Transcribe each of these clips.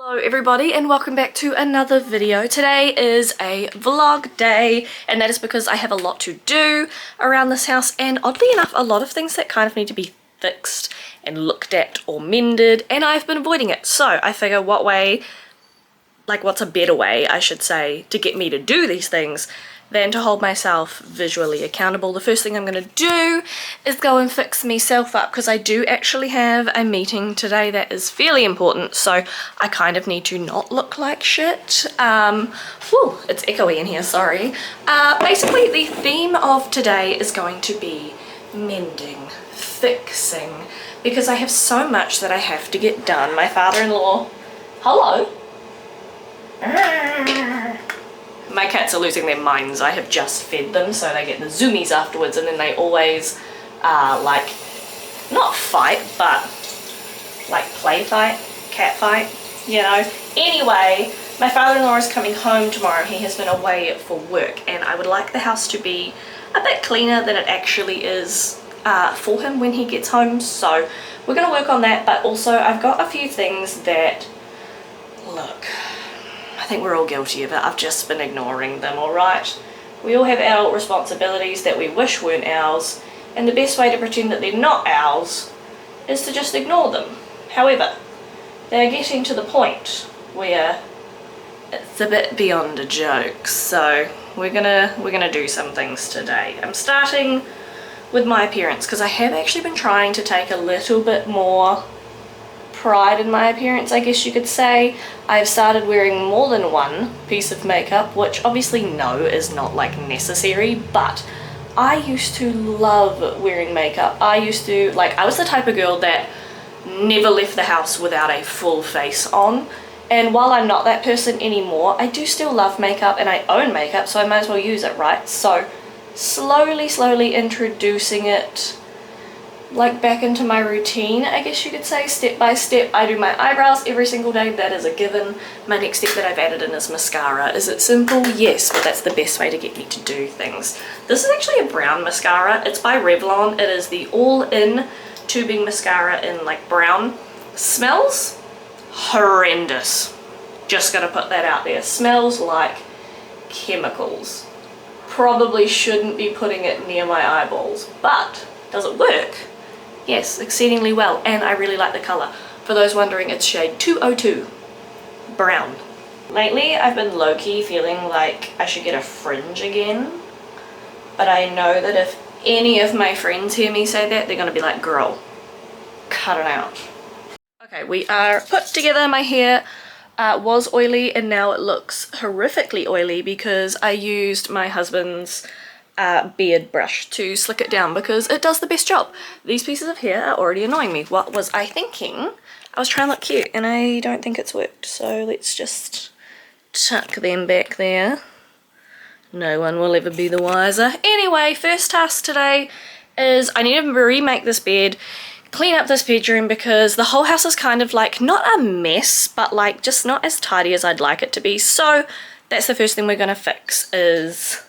Hello everybody and welcome back to another video. Today is a vlog day and that is because I have a lot to do around this house, and oddly enough a lot of things that kind of need to be fixed and looked at or mended, and I've been avoiding it. So I figure what's a better way, I should say, to get me to do these things than to hold myself visually accountable. The first thing I'm going to do is go and fix myself up because I do actually have a meeting today that is fairly important, so I kind of need to not look like shit. Whew, it's echoey in here, sorry. Basically the theme of today is going to be mending, fixing, because I have so much that I have to get done. My father-in-law, hello. My cats are losing their minds. I have just fed them, so they get the zoomies afterwards, and then they always like, not fight, but like play fight, cat fight, you know. Anyway, my father-in-law is coming home tomorrow. He has been away for work, and I would like the house to be a bit cleaner than it actually is for him when he gets home. So we're going to work on that, but also I've got a few things that, look, I think we're all guilty of it. I've just been ignoring them, alright? We all have adult responsibilities that we wish weren't ours, and the best way to pretend that they're not ours is to just ignore them. However, they're getting to the point where it's a bit beyond a joke, so we're gonna do some things today. I'm starting with my appearance because I have actually been trying to take a little bit more pride in my appearance, I guess you could say. I've started wearing more than one piece of makeup, which obviously no is not like necessary, but I used to love wearing makeup. I was the type of girl that never left the house without a full face on, and while I'm not that person anymore, I do still love makeup and I own makeup, so I might as well use it, right? So slowly introducing it like back into my routine, I guess you could say, step by step. I do my eyebrows every single day, that is a given. My next step that I've added in is mascara. Is it simple? Yes, but that's the best way to get me to do things. This is actually a brown mascara. It's by Revlon. It is the all-in tubing mascara in like brown. Smells horrendous. Just gonna put that out there. Smells like chemicals. Probably shouldn't be putting it near my eyeballs, but does it work? Yes, exceedingly well, and I really like the colour. For those wondering, it's shade 202, brown. Lately, I've been low-key feeling like I should get a fringe again, but I know that if any of my friends hear me say that, they're gonna be like, girl, cut it out. Okay, we are put together. My hair was oily, and now it looks horrifically oily because I used my husband's beard brush to slick it down because it does the best job. These pieces of hair are already annoying me. What was I thinking? I was trying to look cute and I don't think it's worked, so let's just tuck them back there. No one will ever be the wiser. Anyway, first task today is I need to remake this bed, clean up this bedroom because the whole house is kind of like, not a mess, but like just not as tidy as I'd like it to be. So that's the first thing we're gonna fix, is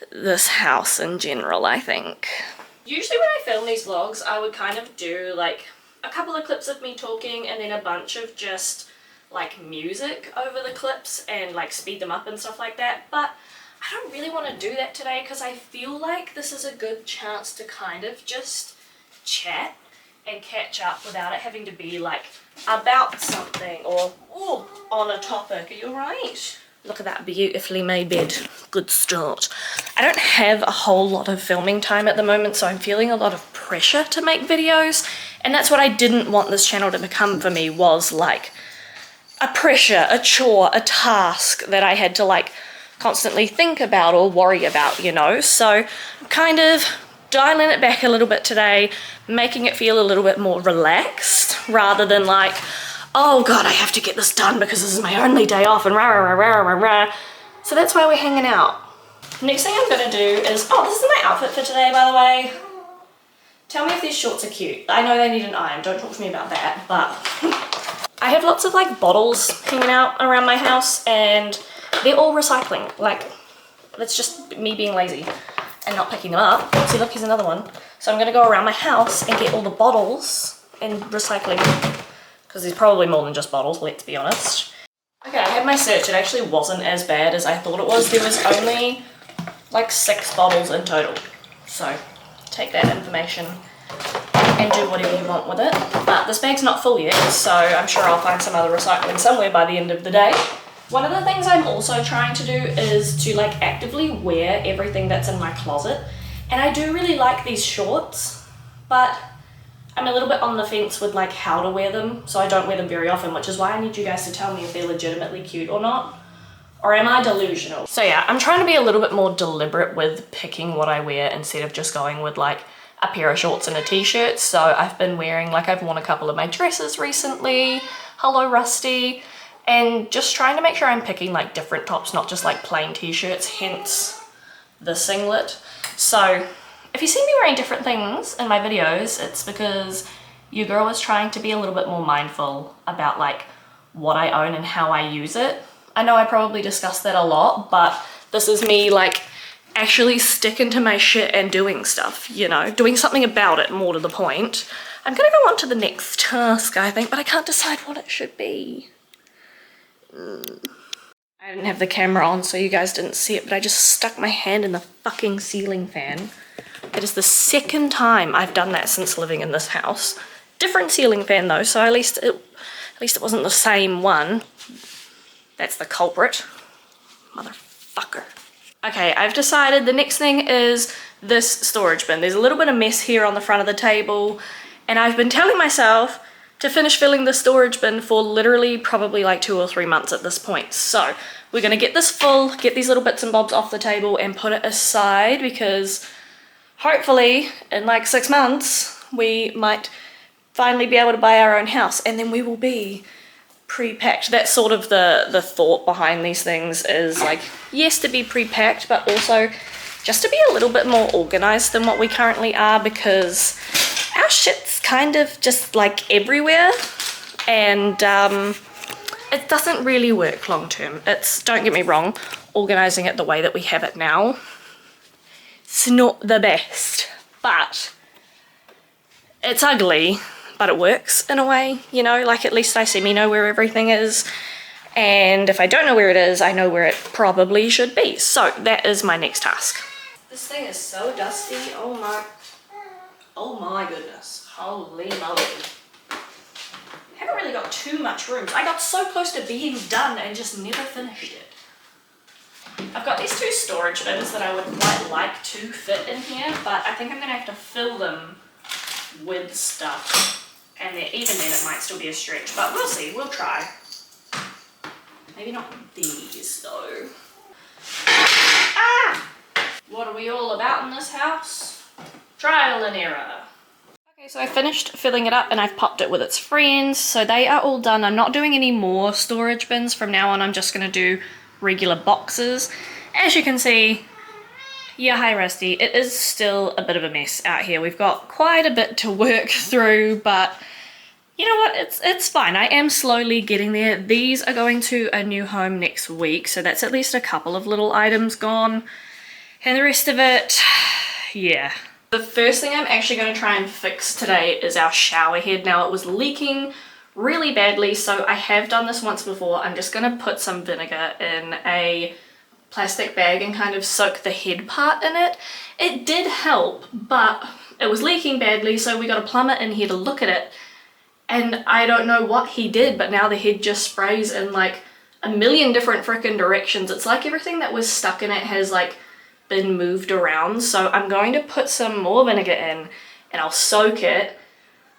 this house in general, I think. Usually when I film these vlogs, I would kind of do like a couple of clips of me talking and then a bunch of just like music over the clips and like speed them up and stuff like that, but I don't really want to do that today because I feel like this is a good chance to kind of just chat and catch up without it having to be like about something or on a topic. Are you alright? Look at that beautifully made bed. Good start. I don't have a whole lot of filming time at the moment, so I'm feeling a lot of pressure to make videos, and that's what I didn't want this channel to become for me, was like a pressure, a chore, a task that I had to like constantly think about or worry about, you know. So I'm kind of dialing it back a little bit today, making it feel a little bit more relaxed rather than like, oh god, I have to get this done because this is my only day off and rah rah rah rah rah. So that's why we're hanging out. Next thing I'm gonna do is, oh, this is my outfit for today, by the way. Tell me if these shorts are cute. I know they need an iron, don't talk to me about that, but I have lots of like bottles hanging out around my house and they're all recycling. Like, that's just me being lazy and not picking them up. See, look, here's another one. So I'm gonna go around my house and get all the bottles and recycling because there's probably more than just bottles, let's be honest. Okay, I had my search. It actually wasn't as bad as I thought it was. There was only like 6 bottles in total. So take that information and do whatever you want with it. But this bag's not full yet, so I'm sure I'll find some other recycling somewhere by the end of the day. One of the things I'm also trying to do is to like actively wear everything that's in my closet. And I do really like these shorts, but I'm a little bit on the fence with like how to wear them, so I don't wear them very often, which is why I need you guys to tell me if they're legitimately cute or not. Or am I delusional? So yeah, I'm trying to be a little bit more deliberate with picking what I wear instead of just going with like a pair of shorts and a t-shirt. So I've been wearing, like I've worn a couple of my dresses recently, hello Rusty, and just trying to make sure I'm picking like different tops, not just like plain t-shirts, hence the singlet. So if you see me wearing different things in my videos, it's because your girl is trying to be a little bit more mindful about like what I own and how I use it. I know I probably discussed that a lot, but this is me like actually sticking to my shit and doing stuff, you know, doing something about it, more to the point. I'm gonna go on to the next task, I think, but I can't decide what it should be. I didn't have the camera on, so you guys didn't see it, but I just stuck my hand in the fucking ceiling fan. It is the second time I've done that since living in this house. Different ceiling fan though, so at least it wasn't the same one. That's the culprit. Motherfucker. Okay, I've decided the next thing is this storage bin. There's a little bit of mess here on the front of the table, and I've been telling myself to finish filling the storage bin for literally probably like 2 or 3 months at this point. So we're gonna get this full, get these little bits and bobs off the table and put it aside, because hopefully in like 6 months we might finally be able to buy our own house, and then we will be pre-packed. That's sort of the thought behind these things, is like, yes, to be pre-packed, but also just to be a little bit more organized than what we currently are, because our shit's kind of just like everywhere, and it doesn't really work long term. It's, don't get me wrong, organizing it the way that we have it now, it's not the best, but it's ugly, but it works in a way, you know, like at least I semi-know where everything is, and if I don't know where it is, I know where it probably should be. So that is my next task. This thing is so dusty, oh my goodness, holy moly. I haven't really got too much room. I got so close to being done and just never finished it. I've got these 2 storage bins that I would quite like to fit in here, but I think I'm gonna have to fill them with stuff. And then, even then it might still be a stretch, but we'll see, we'll try. Maybe not these though. Ah! What are we all about in this house? Trial and error. Okay, so I finished filling it up and I've popped it with its friends, so they are all done. I'm not doing any more storage bins from now on. I'm just gonna do regular boxes. As you can see, yeah, hi Rusty, it is still a bit of a mess out here. We've got quite a bit to work through, but you know what, it's fine. I am slowly getting there. These are going to a new home next week, so that's at least a couple of little items gone. And the rest of it, yeah. The first thing I'm actually going to try and fix today is our shower head. Now, it was leaking really badly, so I have done this once before. I'm just going to put some vinegar in a plastic bag and kind of soak the head part in it. It did help, but it was leaking badly, so we got a plumber in here to look at it, and I don't know what he did, but now the head just sprays in like a million different frickin' directions. It's like everything that was stuck in it has like been moved around. So I'm going to put some more vinegar in and I'll soak it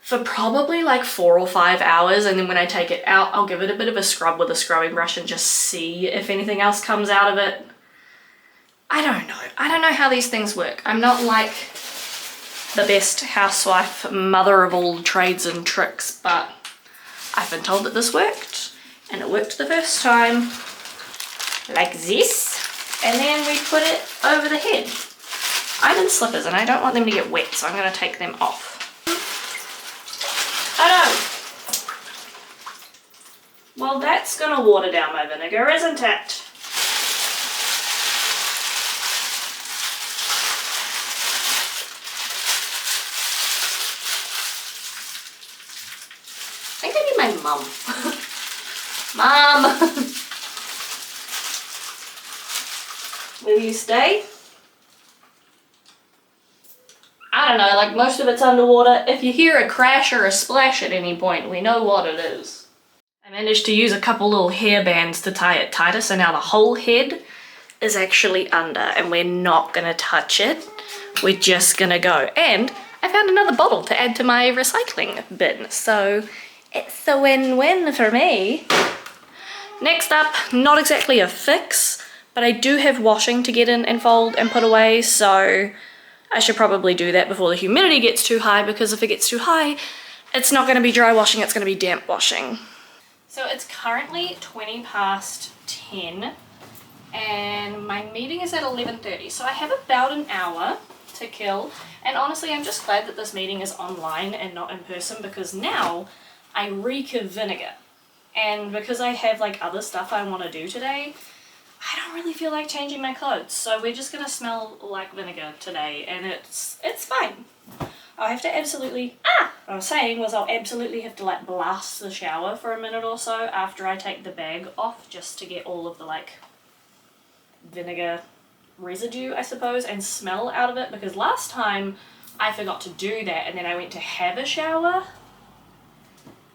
for probably like 4 or 5 hours, and then when I take it out, I'll give it a bit of a scrub with a scrubbing brush and just see if anything else comes out of it. I don't know how these things work. I'm not like the best housewife, mother of all trades and tricks, but I've been told that this worked, and it worked the first time. Like this. And then we put it over the head. I'm in slippers and I don't want them to get wet, so I'm going to take them off. Oh no! Well, that's going to water down my vinegar, isn't it? I think I need my my mum. Mum! Will you stay? I don't know, like most of it's underwater. If you hear a crash or a splash at any point, we know what it is. I managed to use a couple little hair bands to tie it tighter, so now the whole head is actually under and we're not gonna touch it. We're just gonna go. And I found another bottle to add to my recycling bin, so it's a win-win for me. Next up, not exactly a fix, but I do have washing to get in and fold and put away, so I should probably do that before the humidity gets too high, because if it gets too high, it's not gonna be dry washing, it's gonna be damp washing. So it's currently 20 past 10 and my meeting is at 11:30, so I have about an hour to kill, and honestly I'm just glad that this meeting is online and not in person, because now I reek of vinegar, and because I have like other stuff I want to do today, I don't really feel like changing my clothes, so we're just gonna smell like vinegar today, and it's fine. I'll have to absolutely, what I was saying was I'll absolutely have to like blast the shower for a minute or so after I take the bag off, just to get all of the like vinegar residue, I suppose, and smell out of it, because last time I forgot to do that and then I went to have a shower.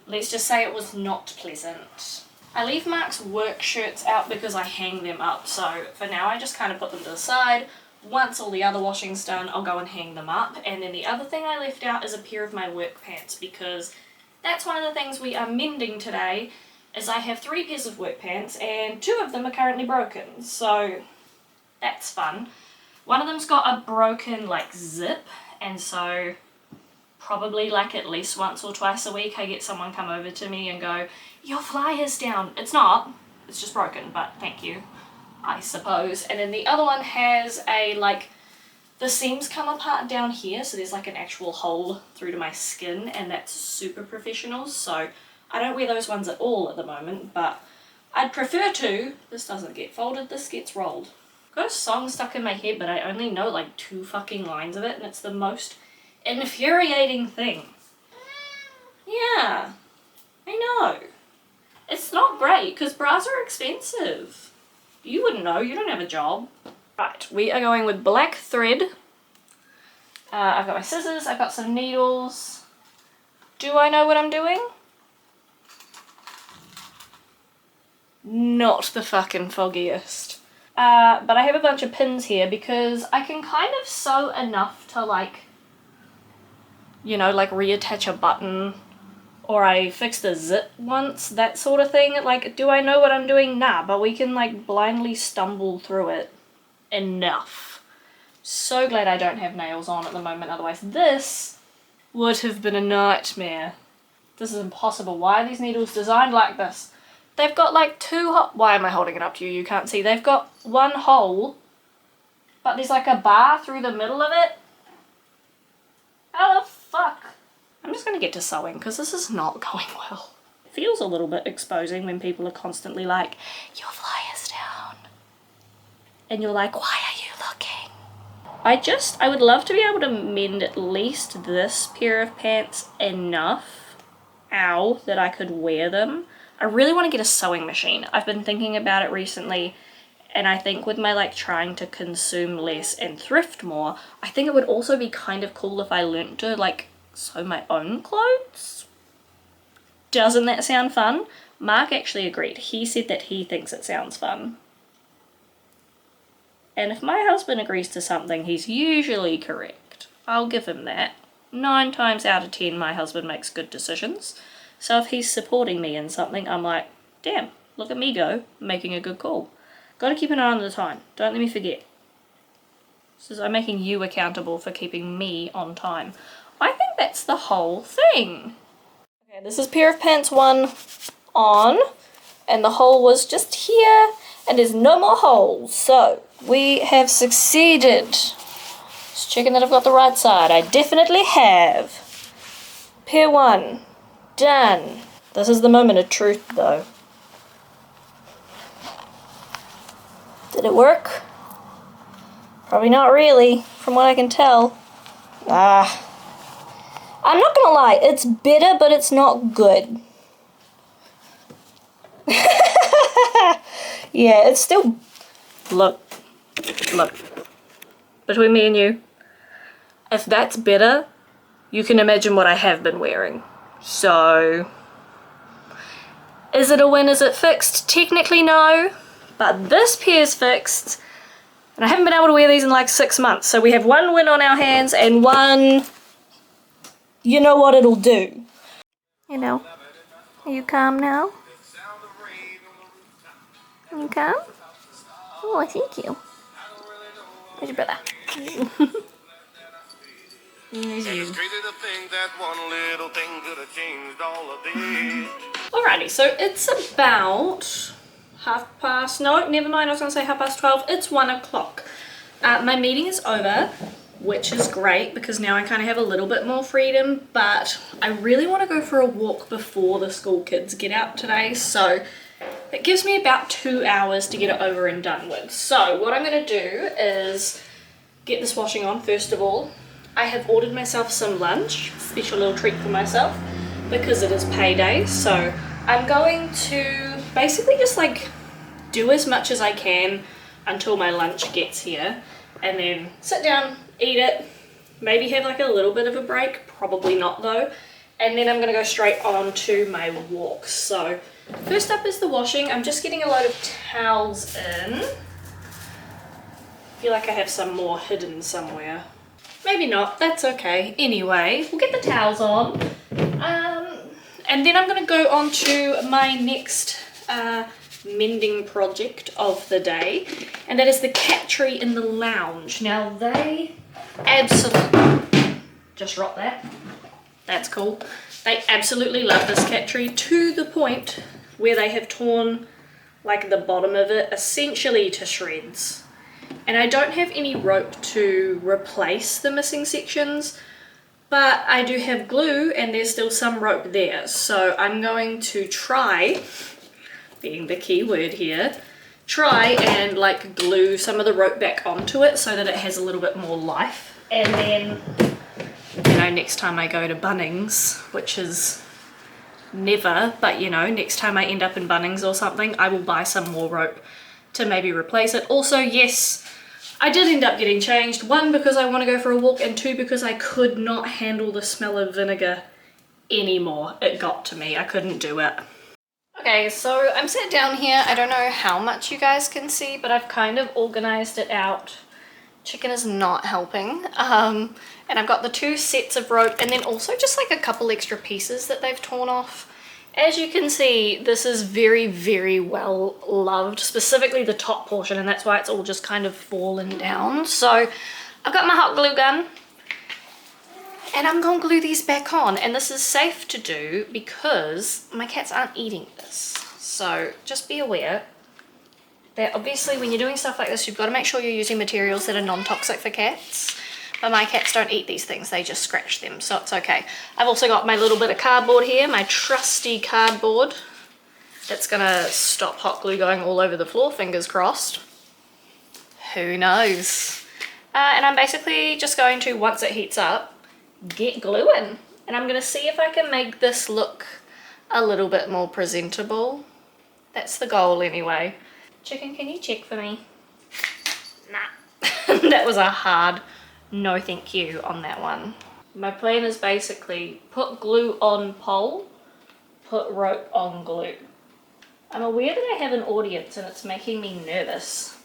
Let's just say it was not pleasant. I leave Mark's work shirts out because I hang them up, so for now I just kind of put them to the side. Once all the other washing's done, I'll go and hang them up. And then the other thing I left out is a pair of my work pants, because that's one of the things we are mending today, is I have 3 pairs of work pants and 2 of them are currently broken, so that's fun. One of them's got a broken like zip, and so probably like at least once or twice a week I get someone come over to me and go, your fly is down. It's not, it's just broken, but thank you, I suppose. And then the other one has a like, the seams come apart down here, so there's like an actual hole through to my skin, and that's super professional, so I don't wear those ones at all at the moment, but I'd prefer to. This doesn't get folded, this gets rolled. I've got a song stuck in my head, but I only know like 2 fucking lines of it, and it's the most infuriating thing. Yeah, I know. It's not great, because bras are expensive. You wouldn't know, you don't have a job. Right, we are going with black thread. I've got my scissors, I've got some needles. Do I know what I'm doing? Not the fucking foggiest. But I have a bunch of pins here because I can kind of sew enough to like, you know, like reattach a button, or I fixed a zip once, that sort of thing. Like, do I know what I'm doing? Nah, but we can like blindly stumble through it enough. So glad I don't have nails on at the moment, otherwise this would have been a nightmare. This is impossible. Why are these needles designed like this? They've got like 2 why am I holding it up to you? You can't see. They've got 1 hole, but there's like a bar through the middle of it. How the fuck? I'm just gonna get to sewing because this is not going well. It feels a little bit exposing when people are constantly like, your fly is down. And you're like, why are you looking? I would love to be able to mend at least this pair of pants enough, ow, that I could wear them. I really want to get a sewing machine. I've been thinking about it recently, and I think with my like trying to consume less and thrift more, I think it would also be kind of cool if I learnt to like sew my own clothes. Doesn't that sound fun? Mark actually agreed. He said that he thinks it sounds fun. And if my husband agrees to something, he's usually correct. I'll give him that. 9 times out of 10, my husband makes good decisions. So if he's supporting me in something, I'm like, damn, look at me go, making a good call. Gotta keep an eye on the time. Don't let me forget. So I'm making you accountable for keeping me on time. I think that's the whole thing. Okay, this is pair of pants 1 on, and the hole was just here, and there's no more holes. So we have succeeded. Just checking that I've got the right side. I definitely have. Pair 1, done. This is the moment of truth though. Did it work? Probably not really, from what I can tell. I'm not gonna lie, it's better, but it's not good. Yeah, it's still... Look. Between me and you, if that's better, you can imagine what I have been wearing. So, is it a win? Is it fixed? Technically no, but this pair's fixed. And I haven't been able to wear these in like 6 months. So we have one win on our hands and one, you know what it'll do. You know, are you calm now? Are you calm? Oh, thank you. Where's your brother? Here's you. Alrighty, so it's about no, never mind, I was gonna say 12:30. It's 1 o'clock. My meeting is over, which is great because now I kind of have a little bit more freedom, but I really want to go for a walk before the school kids get out today, so it gives me about 2 hours to get it over and done with. So what I'm going to do is get this washing on first of all. I have ordered myself some lunch, special little treat for myself, because it is payday, so I'm going to basically just like do as much as I can until my lunch gets here, and then sit down, eat it, maybe have like a little bit of a break, probably not though, and then I'm gonna go straight on to my walk. So first up is the washing. I'm just getting a load of towels in. I feel like I have some more hidden somewhere. Maybe not, that's okay. Anyway, we'll get the towels on. And then I'm gonna go on to my next mending project of the day, and that is the cat tree in the lounge. Now they absolutely, just drop that, that's cool. They absolutely love this cat tree to the point where they have torn like the bottom of it essentially to shreds. And I don't have any rope to replace the missing sections, but I do have glue and there's still some rope there. So I'm going to try, being the key word here, try and like glue some of the rope back onto it so that it has a little bit more life. And then, you know, next time I go to Bunnings, which is never, but you know, next time I end up in Bunnings or something, I will buy some more rope to maybe replace it. Also, yes, I did end up getting changed. 1, because I want to go for a walk, and 2, because I could not handle the smell of vinegar anymore. It got to me. I couldn't do it. Okay, so I'm sat down here. I don't know how much you guys can see, but I've kind of organized it out. Chicken is not helping. And I've got the 2 sets of rope and then also just like a couple extra pieces that they've torn off. As you can see, this is very, very well loved, specifically the top portion, and that's why it's all just kind of fallen down. So I've got my hot glue gun and I'm going to glue these back on, and this is safe to do because my cats aren't eating this. So just be aware that obviously when you're doing stuff like this, you've got to make sure you're using materials that are non-toxic for cats. But my cats don't eat these things, they just scratch them, so it's okay. I've also got my little bit of cardboard here, my trusty cardboard. That's gonna stop hot glue going all over the floor, fingers crossed. Who knows? And I'm basically just going to, once it heats up, get gluing. And I'm gonna see if I can make this look a little bit more presentable. That's the goal anyway. Chicken, can you check for me? Nah. That was a hard no thank you on that one. My plan is basically put glue on pole, put rope on glue. I'm aware that I have an audience and it's making me nervous.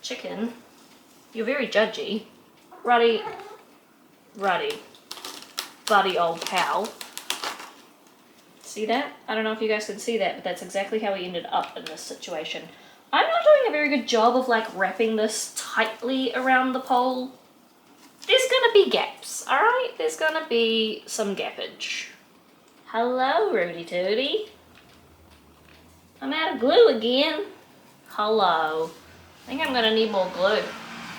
Chicken, you're very judgy. Ruddy, buddy old pal. See that? I don't know if you guys can see that, but that's exactly how we ended up in this situation. I'm not doing a very good job of like wrapping this tightly around the pole. There's gonna be gaps, alright? There's gonna be some gappage. Hello, Rudy Tooty. I'm out of glue again. Hello. I think I'm gonna need more glue.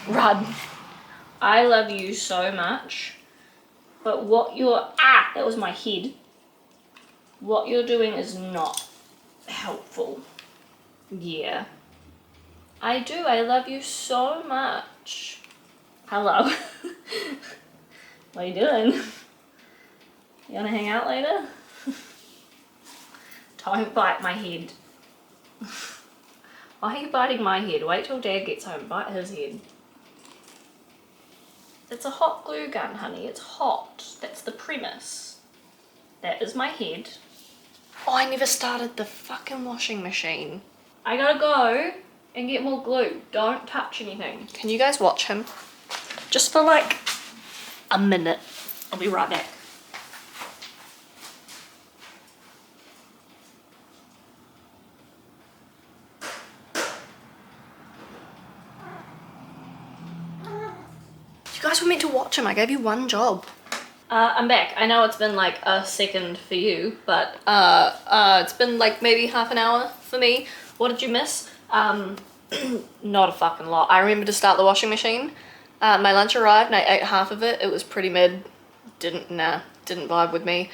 Run. I love you so much. But what you're... Ah! That was my head. What you're doing is not helpful. Yeah. I do. I love you so much. Hello. What are you doing? You wanna hang out later? Don't bite my head. Why are you biting my head? Wait till Dad gets home, bite his head. It's a hot glue gun, honey. It's hot. That's the premise. That is my head. Oh, I never started the fucking washing machine. I gotta go and get more glue. Don't touch anything. Can you guys watch him? Just for like a minute. I'll be right back. You guys were meant to watch him. I gave you one job. I'm back. I know it's been like a second for you, but it's been like maybe half an hour for me. What did you miss? Not a fucking lot. I remember to start the washing machine. My lunch arrived and I ate half of it. It was pretty mid. Didn't vibe with me.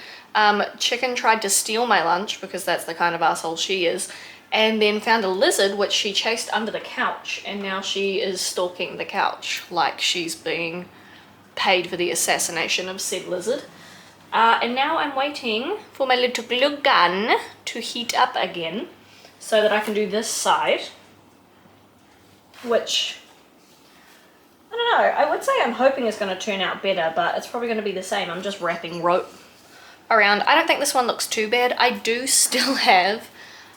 Chicken tried to steal my lunch because that's the kind of asshole she is, and then found a lizard which she chased under the couch, and now she is stalking the couch like she's being paid for the assassination of said lizard. And now I'm waiting for my little glue gun to heat up again so that I can do this side, which I don't know, I would say I'm hoping it's going to turn out better, but it's probably going to be the same. I'm just wrapping rope around. I don't think this one looks too bad. I do still have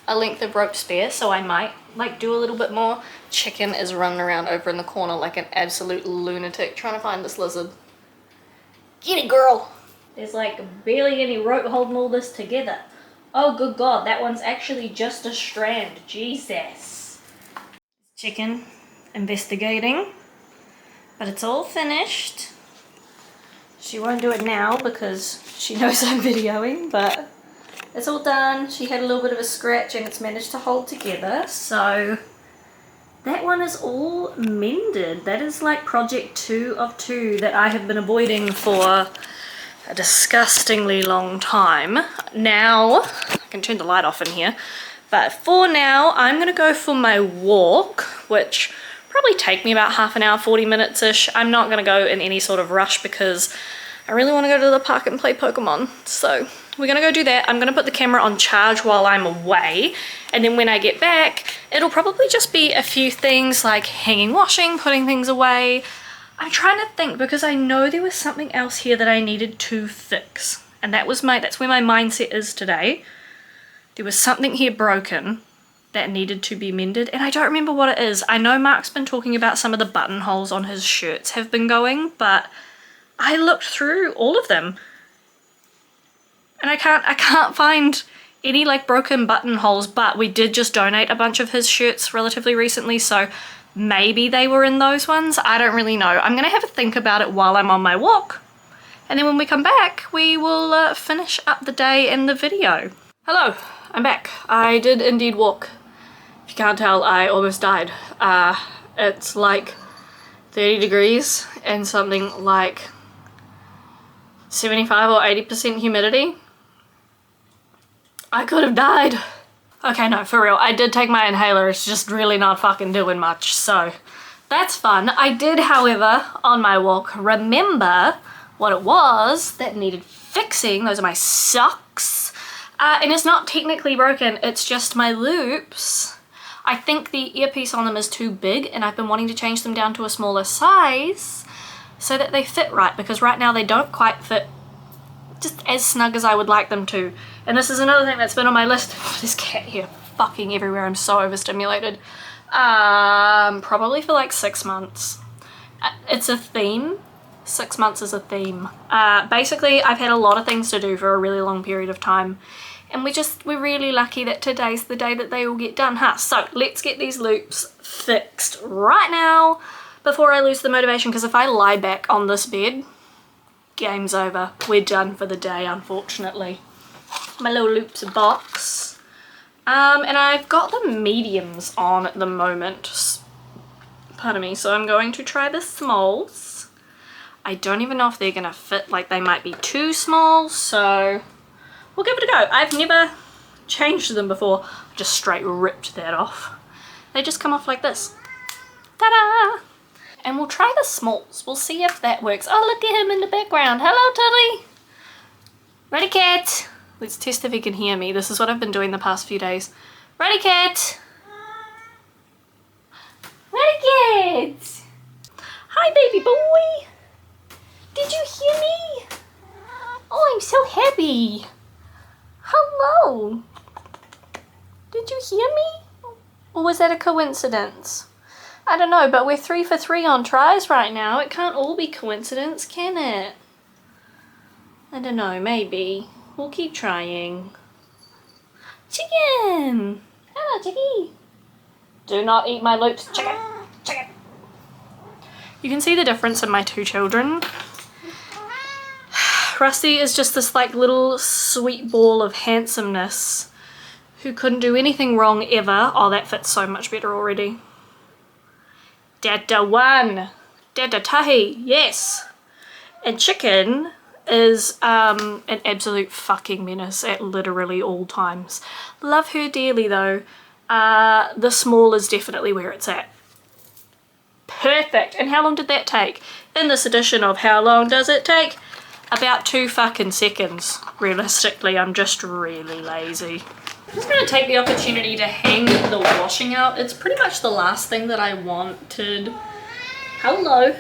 a length of rope spare, so I might like do a little bit more. Chicken is running around over in the corner like an absolute lunatic trying to find this lizard. Get it, girl! There's like barely any rope holding all this together. Oh good god, that one's actually just a strand. Jesus. Chicken investigating, but it's all finished. She won't do it now because she knows I'm videoing, but it's all done. She had a little bit of a scratch and it's managed to hold together, so that one is all mended. That is like project 2 of 2 that I have been avoiding for a disgustingly long time. Now, I can turn the light off in here, but for now I'm gonna go for my walk, which probably take me about half an hour, 40 minutes-ish. I'm not gonna go in any sort of rush because I really want to go to the park and play Pokemon. So we're gonna go do that. I'm gonna put the camera on charge while I'm away, and then when I get back, it'll probably just be a few things like hanging washing, putting things away. I'm trying to think because I know there was something else here that I needed to fix, and that's where my mindset is today. There was something here broken that needed to be mended, and I don't remember what it is. I know Mark's been talking about some of the buttonholes on his shirts have been going, but I looked through all of them and I can't find any like broken buttonholes, but we did just donate a bunch of his shirts relatively recently, so maybe they were in those ones. I don't really know. I'm gonna have a think about it while I'm on my walk, and then when we come back we will finish up the day and the video. Hello, I'm back. I did indeed walk. If you can't tell, I almost died. It's like 30 degrees and something like 75 or 80% humidity. I could have died. Okay, no, for real, I did take my inhaler. It's just really not fucking doing much, so that's fun. I did, however, on my walk, remember what it was that needed fixing. Those are my socks. And it's not technically broken, it's just my loops. I think the earpiece on them is too big, and I've been wanting to change them down to a smaller size so that they fit right, because right now they don't quite fit just as snug as I would like them to. And this is another thing that's been on my list. This cat here fucking everywhere. I'm so overstimulated. Probably for like 6 months. It's a theme. 6 months is a theme. Basically, I've had a lot of things to do for a really long period of time, and we're really lucky that today's the day that they all get done, huh? So let's get these loops fixed right now before I lose the motivation, because if I lie back on this bed, game's over. We're done for the day, unfortunately. My little loops box. And I've got the mediums on at the moment. Pardon me. So I'm going to try the smalls. I don't even know if they're gonna fit, like they might be too small, so we'll give it a go. I've never changed them before. I just straight ripped that off. They just come off like this. Ta-da! And we'll try the smalls. We'll see if that works. Oh, look at him in the background. Hello, Teddy. Ready, cat? Let's test if he can hear me. This is what I've been doing the past few days. Ready, cat? Hey! Hello! Did you hear me? Or was that a coincidence? I don't know, but we're 3 for 3 on tries right now. It can't all be coincidence, can it? I don't know, maybe. We'll keep trying. Chicken! Hello, Chicky! Do not eat my loot, chicken! Chicken! You can see the difference in my two children. Rusty is just this like little sweet ball of handsomeness who couldn't do anything wrong ever. Oh, that fits so much better already. Dada one! Dada tahi, yes! And Chicken is an absolute fucking menace at literally all times. Love her dearly though. The small is definitely where it's at. Perfect! And how long did that take? In this edition of How Long Does It Take? About 2 fucking seconds. Realistically, I'm just really lazy. I'm just going to take the opportunity to hang the washing out. It's pretty much the last thing that I wanted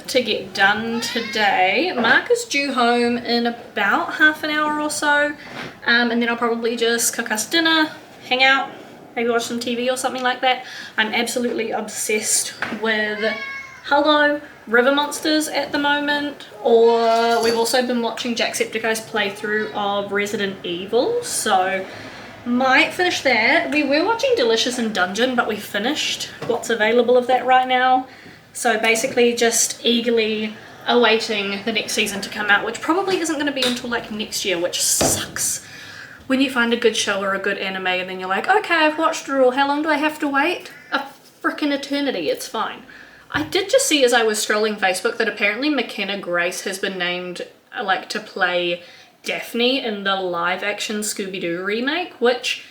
to get done today. Mark is due home in about half an hour or so, and then I'll probably just cook us dinner, hang out, maybe watch some TV or something like that. I'm absolutely obsessed with River Monsters at the moment, or we've also been watching Jacksepticeye's playthrough of Resident Evil, so might finish that. We were watching Delicious in Dungeon, but we finished what's available of that right now. So basically just eagerly awaiting the next season to come out, which probably isn't going to be until like next year, which sucks. When you find a good show or a good anime and then you're like, okay, I've watched it all, how long do I have to wait? A frickin' eternity, it's fine. I did just see as I was scrolling Facebook that apparently McKenna Grace has been named like to play Daphne in the live action Scooby-Doo remake, which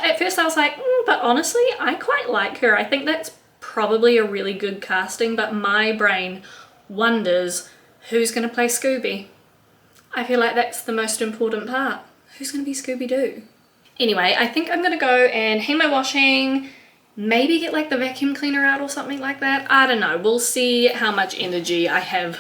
at first I was like, but honestly, I quite like her. I think that's probably a really good casting, but my brain wonders who's going to play Scooby. I feel like that's the most important part. Who's going to be Scooby-Doo? Anyway, I think I'm going to go and hang my washing, maybe get like the vacuum cleaner out or something like that. I don't know. We'll see how much energy I have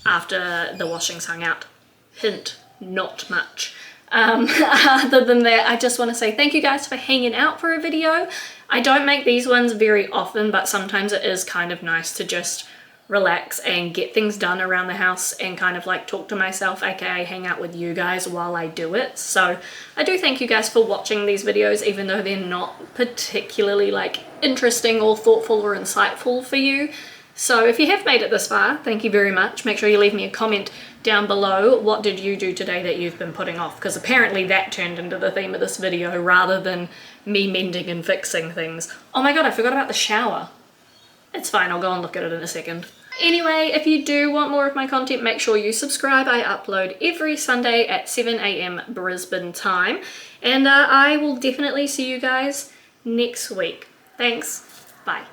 after the washing's hung out. Hint, not much. Other than that, I just want to say thank you guys for hanging out for a video. I don't make these ones very often, but sometimes it is kind of nice to just relax and get things done around the house and kind of like talk to myself, aka hang out with you guys while I do it. So I do thank you guys for watching these videos, even though they're not particularly like interesting or thoughtful or insightful for you. So if you have made it this far, thank you very much. Make sure you leave me a comment down below. What did you do today that you've been putting off? Because apparently that turned into the theme of this video rather than me mending and fixing things. Oh my god, I forgot about the shower. It's fine, I'll go and look at it in a second. Anyway, if you do want more of my content, make sure you subscribe. I upload every Sunday at 7 AM Brisbane time. And I will definitely see you guys next week. Thanks. Bye.